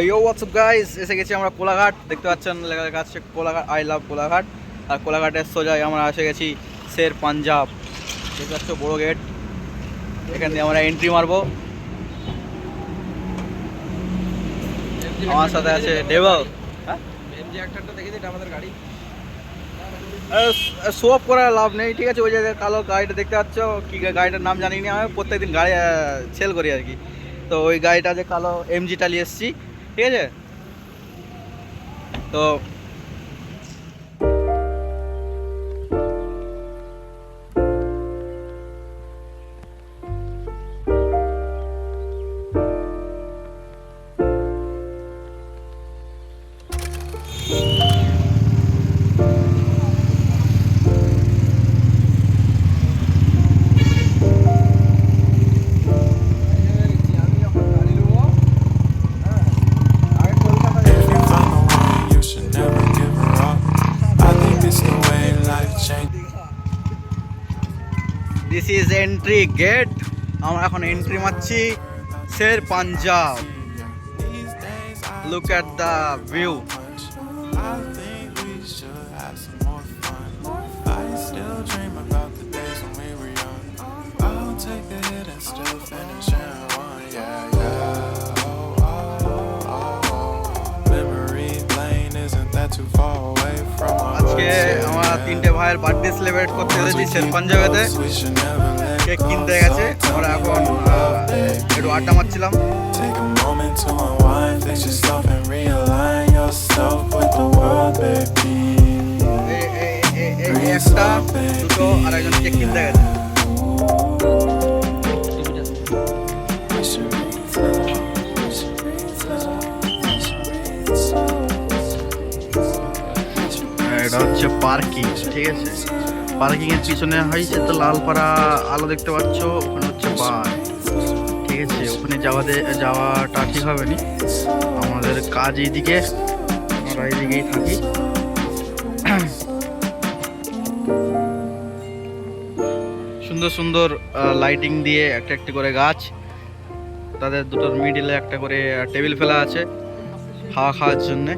ইয়ো WhatsApp guys, এসে গেছি আমরা কোলাঘাট। দেখতে পাচ্ছেন লেখা আছে কোলাঘাট, আই লাভ কোলাঘাট। আর কোলাঘাটের সোজাই আমরা এসে গেছি শের পাঞ্জাব। দেখতে পাচ্ছ বড় গেট, এখান দিয়ে আমরা এন্ট্রি মারবো। আমার সাথে আছে ডেভেল। শো অফ করার লাভ নেই, ঠিক আছে। ওই যে কালো গাড়িটা দেখতে পাচ্ছ, কি গাড়িটার নাম জানি না, আমি প্রত্যেকদিন গাড়ি সেল করি আর কি। তো ওই গাড়িটা যে কালো এমজিটা নিয়ে এসেছি, ঠিক আছে। তো দিস ইজ এন্ট্রি গেট। আমরা এখন এন্ট্রি মারছি Sher Punjab. Look at the view. আজকে আমরা তিনটে ভাইয়ের বার্থডে সেলিব্রেট করতে এসেছি শের পাঞ্জাবেতে। কেক কিনতে গেছে, আমরা এখন একটু আড্ডা মারছিলাম। একটা দুটো আর একজন কেক কিনতে গেছে। এটা হচ্ছে পার্কিং, ঠিক আছে। পার্কিং এর পিছনে হয়েছে তো লালপাড়া আলো দেখতে পাচ্ছ, ওখানে হচ্ছে বার, ঠিক আছে। ওখানে যাওয়াটা ঠিক হবে না, আমাদের কাজ এইদিকে, আমরা এইদিকেই থাকি। সুন্দর সুন্দর লাইটিং দিয়ে একটা একটা করে গাছ, তাদের দুটোর মিডিলে একটা করে টেবিল ফেলা আছে হাওয়া খাওয়ার জন্যে।